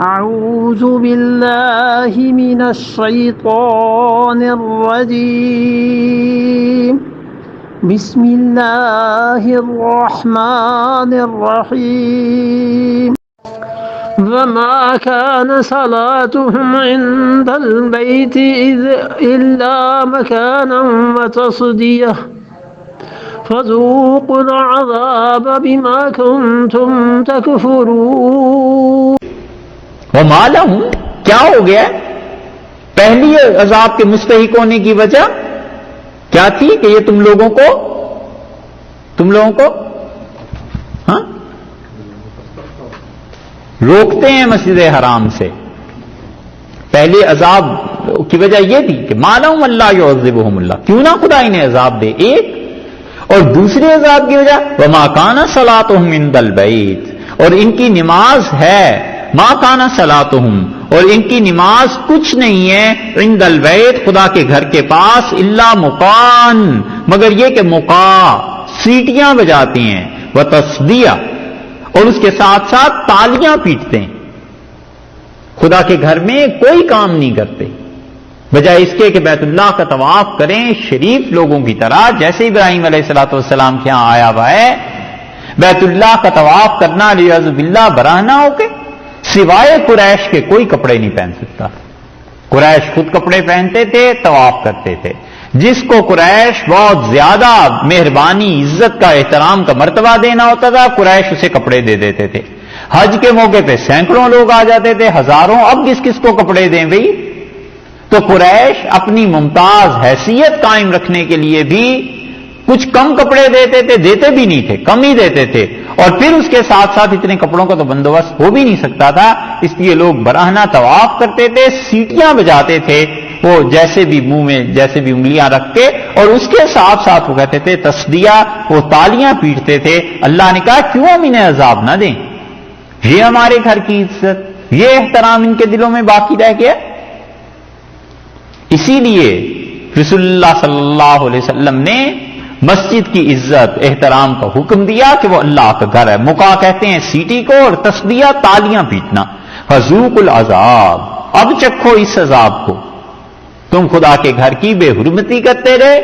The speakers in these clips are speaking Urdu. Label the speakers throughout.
Speaker 1: أعوذ بالله من الشيطان الرجيم بسم الله الرحمن الرحيم وما كان صلاتهم عند البيت إلا مكانا وتصدية فذوقوا العذاب بما كنتم تكفرون
Speaker 2: وما لهم کیا ہو گیا پہلی عذاب کے مستحق ہونے کی وجہ کیا تھی کہ یہ تم لوگوں کو ہاں روکتے ہیں مسجد حرام سے. پہلے عذاب کی وجہ یہ تھی کہ ما لهم اللہ یعذبهم اللہ، کیوں نہ خدا انہیں عذاب دے. ایک اور دوسری عذاب کی وجہ وما کان صلاتهم عند البیت، اور ان کی نماز ہے ما کان صلاتهم، اور ان کی نماز کچھ نہیں ہے عند البیت خدا کے گھر کے پاس الا مقان، مگر یہ کہ مقا سیٹیاں بجاتی ہیں، وتصدیہ اور اس کے ساتھ ساتھ تالیاں پیٹتے ہیں. خدا کے گھر میں کوئی کام نہیں کرتے بجائے اس کے کہ بیت اللہ کا طواف کریں شریف لوگوں کی طرح، جیسے ابراہیم علیہ الصلوۃ والسلام کے ہاں آیا ہوا ہے. بیت اللہ کا طواف کرنا والعیاذ باللہ براہنہ ہو کے سوائے قریش کے کوئی کپڑے نہیں پہن سکتا. قریش خود کپڑے پہنتے تھے، طواف کرتے تھے. جس کو قریش بہت زیادہ مہربانی عزت کا احترام کا مرتبہ دینا ہوتا تھا قریش اسے کپڑے دے دیتے تھے. حج کے موقع پہ سینکڑوں لوگ آ جاتے تھے، ہزاروں. اب کس کو کپڑے دیں بھئی؟ تو قریش اپنی ممتاز حیثیت قائم رکھنے کے لیے بھی کچھ کم کپڑے دیتے تھے، دیتے بھی نہیں تھے، کم ہی دیتے تھے. اور پھر اس کے ساتھ ساتھ اتنے کپڑوں کا تو بندوبست ہو بھی نہیں سکتا تھا، اس لیے لوگ براہنہ طواف کرتے تھے، سیٹیاں بجاتے تھے وہ جیسے بھی منہ میں جیسے بھی انگلیاں رکھ کے، اور اس کے ساتھ ساتھ وہ کہتے تھے تصدیہ، وہ تالیاں پیٹتے تھے. اللہ نے کہا کیوں ہم انہیں عذاب نہ دیں؟ یہ ہمارے گھر کی عزت، یہ احترام ان کے دلوں میں باقی رہ گیا. اسی لیے رسول اللہ صلی اللہ علیہ وسلم نے مسجد کی عزت احترام کا حکم دیا کہ وہ اللہ کا گھر ہے. مقا کہتے ہیں سیٹی کو، اور تصدیہ تالیاں پیٹنا. فذوقوا العذاب، اب چکھو اس عذاب کو. تم خدا کے گھر کی بے حرمتی کرتے رہے،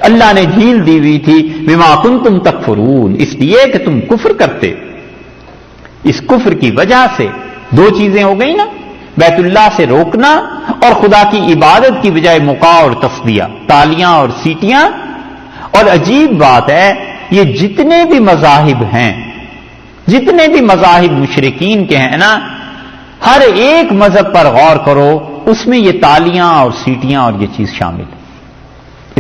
Speaker 2: اللہ نے ڈھیل دی ہوئی تھی بما کنتم تکفرون، اس لیے کہ تم کفر کرتے. اس کفر کی وجہ سے دو چیزیں ہو گئی نا، بیت اللہ سے روکنا اور خدا کی عبادت کی بجائے مقا اور تصدیہ، تالیاں اور سیٹیاں. اور عجیب بات ہے، یہ جتنے بھی مذاہب ہیں، جتنے بھی مذاہب مشرکین کے ہیں نا، ہر ایک مذہب پر غور کرو، اس میں یہ تالیاں اور سیٹیاں اور یہ چیز شامل ہے.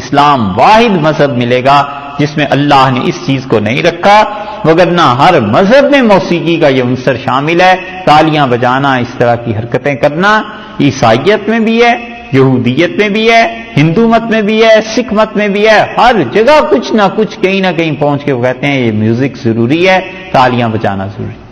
Speaker 2: اسلام واحد مذہب ملے گا جس میں اللہ نے اس چیز کو نہیں رکھا، وگرنہ ہر مذہب میں موسیقی کا یہ عنصر شامل ہے، تالیاں بجانا، اس طرح کی حرکتیں کرنا. عیسائیت میں بھی ہے، یہودیت میں بھی ہے، ہندو مت میں بھی ہے، سکھ مت میں بھی ہے. ہر جگہ کچھ نہ کچھ کہیں نہ کہیں پہنچ کے وہ کہتے ہیں یہ میوزک ضروری ہے، تالیاں بجانا ضروری ہے.